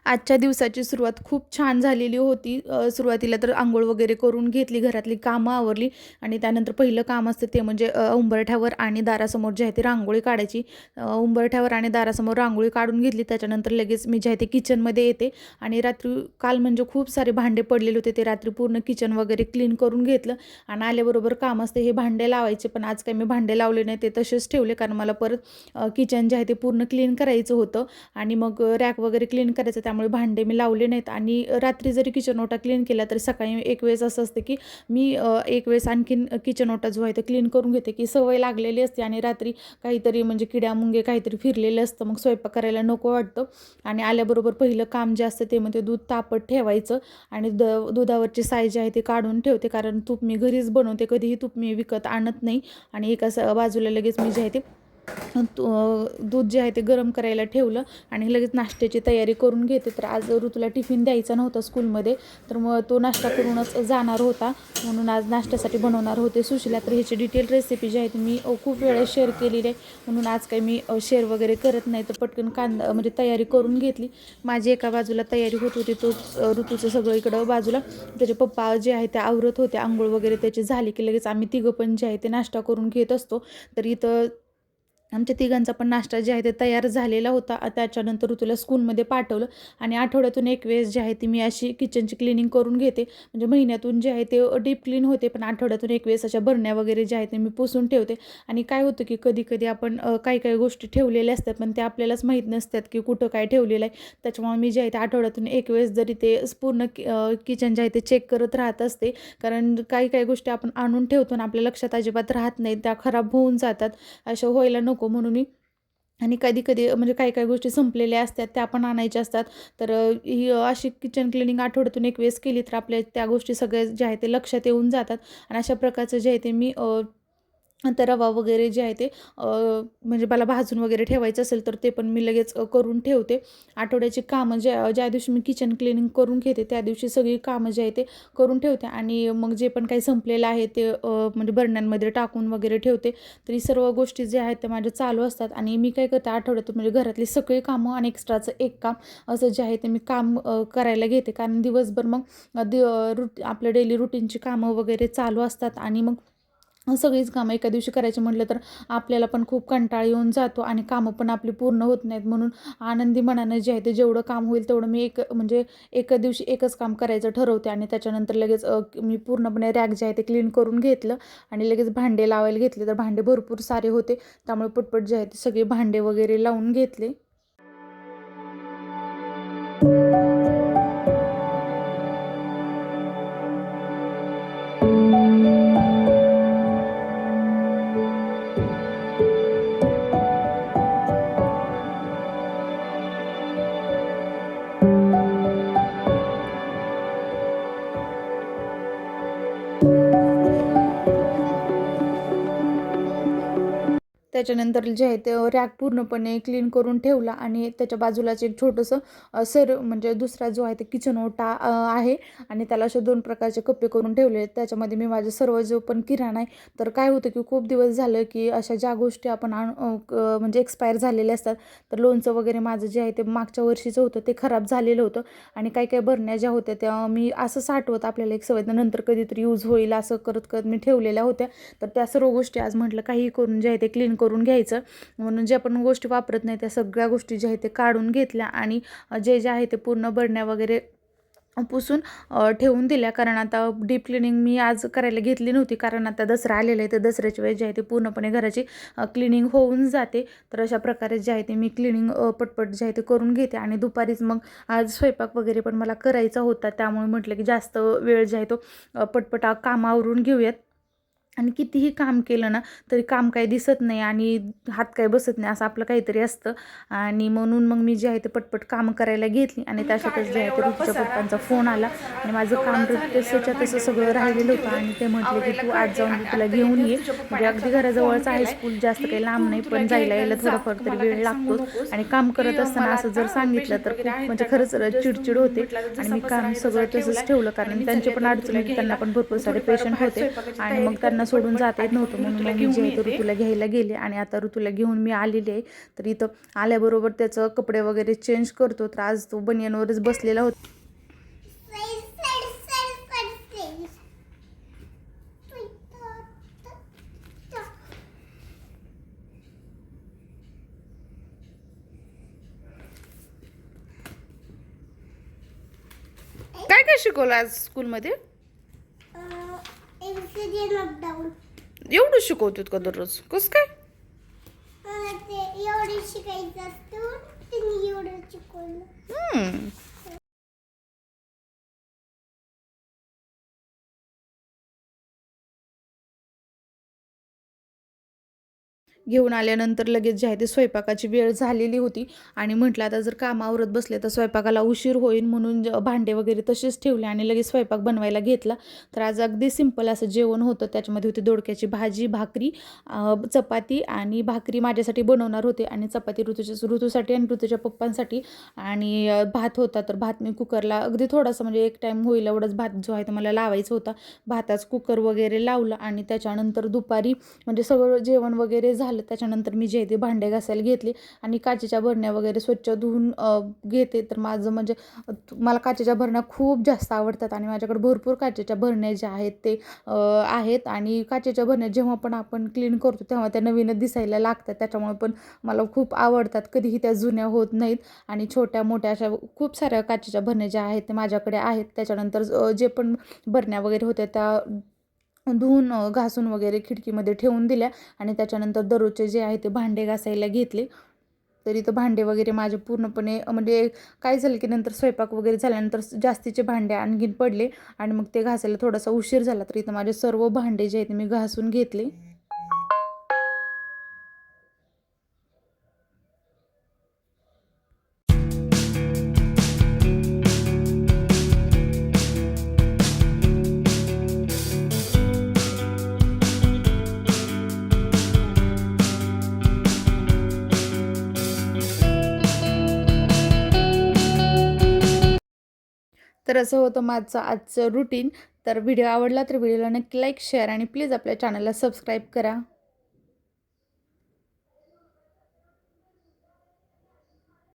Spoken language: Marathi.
आजच्या दिवसाची सुरुवात खूप छान झालेली होती. सुरुवातीला तर अंघोळ वगैरे करून घेतली, घरातली कामं आवरली आणि त्यानंतर पहिलं काम असतं ते म्हणजे उंबरठ्यावर आणि दारासमोर जे आहे ते रांगोळी काढायची. उंबरठ्यावर आणि दारासमोर रांगोळी काढून घेतली. त्याच्यानंतर लगेच मी जे आहे ते किचनमध्ये येते आणि रात्री काल म्हणजे खूप सारे भांडे पडलेले होते. ते रात्री पूर्ण किचन वगैरे क्लीन करून घेतलं आणि आल्याबरोबर काम असते हे भांडे लावायचे. पण आज काही मी भांडे लावले नाही, ते तसेच ठेवले कारण मला परत किचन जे आहे ते पूर्ण क्लीन करायचं होतं आणि मग रॅक वगैरे क्लीन करायचं, त्यामुळे भांडे मी लावले नाहीत. आणि रात्री जरी किचन ओटा क्लीन केला तरी सकाळी एक वेळेस असं असतं की मी एक वेळेस आणखीन किचन ओटा जो आहे तो क्लीन करून घेते, की सवय लागलेली असते आणि रात्री काहीतरी म्हणजे किड्या मुंगे काहीतरी फिरलेलं असतं, मग स्वयंपाक करायला नको वाटतं. आणि आल्याबरोबर पहिलं काम जे असतं ते म्हणजे दूध तापत ठेवायचं आणि दुधावरची साय जी आहे ते काढून ठेवते, कारण तूप मी घरीच बनवते, कधीही तूप मी विकत आणत नाही. आणि एका बाजूला लगेच मी जे आहे ते दूध जे आहे ते गरम करायला ठेवलं आणि लगेच नाश्त्याची तयारी करून घेते. तर आज ऋतूला टिफिन द्यायचा नव्हता स्कूलमध्ये, तर मग तो नाश्ता करूनच जाणार होता, म्हणून आज नाश्त्यासाठी बनवणार होते सुशीला. तर ह्याची डिटेल रेसिपी जी आहे ती मी खूप वेळा शेअर केलेली आहे, म्हणून आज काही मी शेअर वगैरे करत नाही. तर पटकन कांदा म्हणजे तयारी करून घेतली. माझी एका बाजूला तयारी होत होती, तो ऋतूचं सगळं इकडं बाजूला त्याचे पप्पा जे आहे ते आवरत होते. आंघोळ वगैरे त्याची झाली की लगेच आम्ही तिघं पण जे आहे ते नाश्ता करून घेत असतो. तर इथं आमच्या तिघांचा पण नाश्ता जे आहे ते तयार झालेला होता. त्याच्यानंतर ऋतूला स्कूलमध्ये पाठवलं आणि आठवड्यातून एक वेळेस जे आहे ती मी अशी किचनची क्लिनिंग करून घेते. म्हणजे महिन्यातून जे आहे ते डीप क्लीन होते, पण आठवड्यातून एक वेळेस अशा बरण्या वगैरे जे आहे ते मी पुसून ठेवते. आणि काय होतं की कधी-कधी आपण काही काही गोष्टी ठेवलेल्या असतात, पण ते आपल्यालाच माहीत नसतात की कुठं काय ठेवलेलं आहे. त्याच्यामुळे मी जे आहे ते आठवड्यातून एक वेळेस जरी ते पूर्ण किचन जे आहे ते चेक करत राहत असते, कारण काही काही गोष्टी आपण आणून ठेवतो आणि आपल्या लक्षात अजिबात राहत नाही, त्या खराब होऊन जातात. असं व्हायला नको म्हणून मी आणि कधी-कधी म्हणजे काही-काही गोष्टी संपलेल्या असतात, त्या पण आणायच्या असतात. तर ही अशी किचन क्लिनिंग आठवड्यातून एक वेळेस केली तर आपल्या त्या गोष्टी सगळ्या ज्या आहेत ते लक्षात येऊन जातात. आणि अशा प्रकारचं जे आहे ते मी आता रवा वगैरे जे आहे ते म्हणजे मला भाजून वगैरे ठेवायचं असेल तर ते पण मी लगेच करून ठेवते. आठवड्याची कामं ज्या ज्या दिवशी मी किचन क्लिनिंग करून घेते त्या दिवशी सगळी कामं जे आहे ते करून ठेवते आणि मग जे पण काही संपलेलं आहे ते म्हणजे बरण्यांमध्ये टाकून वगैरे ठेवते. तर ही सर्व गोष्टी ज्या आहेत त्या माझ्या चालू असतात आणि मी काय करते आठवड्यातून म्हणजे घरातली सगळी कामं आणि एक्स्ट्राचं एक काम असं जे आहे ते मी काम करायला घेते, कारण दिवसभर मग आपल्या डेली रुटीनची कामं वगैरे चालू असतात आणि मग सगळीच कामं एका दिवशी करायची म्हटलं तर आपल्याला पण खूप कंटाळा येऊन जातो आणि कामं पण आपली पूर्ण होत नाहीत. म्हणून आनंदी मनानं जे आहे ते जेवढं काम होईल तेवढं मी म्हणजे एका दिवशी एकच काम करायचं ठरवते आणि त्याच्यानंतर लगेच मी पूर्णपणे रॅक जे आहे ते क्लीन करून घेतलं आणि लगेच भांडे लावायला घेतले. तर भांडे भरपूर सारे होते, त्यामुळे पटपट जे आहे ते सगळे भांडे वगैरे लावून घेतले. त्याच्यानंतर जे आहे ते रॅक पूर्णपणे क्लीन करून ठेवला आणि त्याच्या बाजूलाच एक छोटंसं म्हणजे दुसरा जो आहे ते किचन ओटा आहे आणि त्याला असे 2 प्रकारचे कप्पे करून ठेवले आहेत. त्याच्यामध्ये मी माझे सर्व जो पण किराणा आहे, तर काय होतं की खूप दिवस झालं की अशा ज्या गोष्टी आपण म्हणजे एक्सपायर झालेल्या असतात, तर लोणचं वगैरे माझं जे आहे ते मागच्या वर्षीचं होतं ते खराब झालेलं होतं आणि काही काही बरण्या ज्या होत्या त्या मी असं साठवत आपल्याला एक सवय नंतर कधीतरी यूज होईल असं करत करत मी ठेवलेल्या होत्या. तर त्या सर्व गोष्टी आज म्हटलं काही करून जे आहे ते क्लीन करून घ्यायचं, म्हणून ज्या पण गोष्टी वापरत नाही त्या सगळ्या गोष्टी ज्या आहेत ते काढून घेतल्या आणि जे आहे ते पूर्ण बरण्या वगैरे पुसून ठेवून दिल्या, कारण आता डीप क्लिनिंग मी आज करायला घेतली नव्हती, कारण आता दसरा आलेला आहे. तर दसऱ्याच्या वेळेस जे आहे ते पूर्णपणे घराची क्लिनिंग होऊन जाते. तर अशा प्रकारे जे आहे ते मी क्लिनिंग पटपट जे आहे ते करून घेते आणि दुपारीच मग आज स्वयंपाक वगैरे पण मला करायचा होता, त्यामुळे म्हटलं की जास्त वेळ जे आहे तो पटपट काम आवरून घेऊयात. आणि कितीही काम केलं ना तरी काम काही दिसत नाही आणि हात काही बसत नाही, असं आपलं काहीतरी असतं. आणि म्हणून मग मी जे आहे ते पटपट कामं करायला घेतली आणि त्याच्यातच जे आहे ते ऋतूच्या पप्पांचा फोन आला आणि माझं काम तसंच्या तसं सगळं राहिलेलं होतं आणि ते म्हटले की तू आज जाऊन तुला घेऊन ये. म्हणजे अगदी घराजवळच आहे स्कूल, जास्त काही लांब नाही, पण जायला यायला थोडाफार तरी वेळ लागतोच. आणि काम करत असताना असं जर सांगितलं तर खूप म्हणजे खरंच चिडचिड होते. आणि मी काम सगळं तसंच ठेवलं, कारण त्यांची पण अडचण होती, त्यांना पण भरपूर सारे पेशंट होते आणि मग त्यांना सोडून जाता येत नव्हतं. म्हणून मग मी जे आहे ते ऋतूला घ्यायला गेले आणि आता ऋतूला घेऊन मी आलेले आहे. तर इथं आल्याबरोबर त्याचं कपडे वगैरे चेंज करतो. तर आज तो बनियनवरच बसलेला होता. काय काय शिकवलं आज स्कूलमध्ये? एवढं शिकवतात का दररोज? कसं काय? एवढं शिकायचं असतं, त्यांनी एवढं शिकवलं. घेऊन आल्यानंतर लगेच जे आहे ते स्वयंपाकाची वेळ झालेली होती आणि म्हटलं आता जर काम आवरत बसले तर स्वयंपाकाला उशीर होईल, म्हणून भांडे वगैरे तसेच ठेवले आणि लगेच स्वयंपाक बनवायला घेतला. तर आज अगदी सिंपल असं जेवण होतं. त्याच्यामध्ये होती दोडक्याची भाजी, भाकरी, चपाती आणि भाकरी माझ्यासाठी बनवणार होते आणि चपाती ऋतूसाठी आणि ऋतूच्या पप्पांसाठी. आणि भात होता. तर भात मी कुकरला अगदी थोडासा म्हणजे एक टाईम होईल एवढंच भात जो आहे तो मला लावायचा होता. भाताच कुकर वगैरे लावला आणि त्याच्यानंतर दुपारी म्हणजे सगळं जेवण वगैरे झालं. त्याच्यानंतर मी जे आहे ते भांडे घासायला घेतले आणि काचेच्या भरण्या वगैरे स्वच्छ धुवून घेते. तर माझं म्हणजे मला काचेच्या भरण्या खूप जास्त आवडतात आणि माझ्याकडे भरपूर काचेच्या भरण्या ज्या आहेत ते आहेत. आणि काचेच्या भरण्या जेव्हा पण आपण क्लीन करतो तेव्हा त्या नवीनच दिसायला लागतात. त्याच्यामुळे पण मला खूप आवडतात, कधीही त्या जुन्या होत नाहीत. आणि छोट्या मोठ्या अशा खूप साऱ्या काचेच्या भरण्या ज्या आहेत ते माझ्याकडे आहेत. त्याच्यानंतर जे पण भरण्या वगैरे होत्या त्या धुवून घासून वगैरे खिडकीमध्ये ठेवून दिल्या आणि त्याच्यानंतर दररोजचे जे आहे ते भांडे घासायला घेतले. तर इथं भांडे वगैरे माझे पूर्णपणे म्हणजे काय झालं की नंतर स्वयंपाक वगैरे झाल्यानंतर जास्तीचे भांडे आणखीन पडले आणि मग ते घासायला थोडासा उशीर झाला. तर इथं माझे सर्व भांडे जे आहेत मी घासून घेतले. तर असं होतं माझं आजचं रुटीन. तर व्हिडिओ आवडला तर व्हिडिओला नक्की लाईक, शेअर आणि प्लीज आपल्या चॅनलला सबस्क्राईब करा.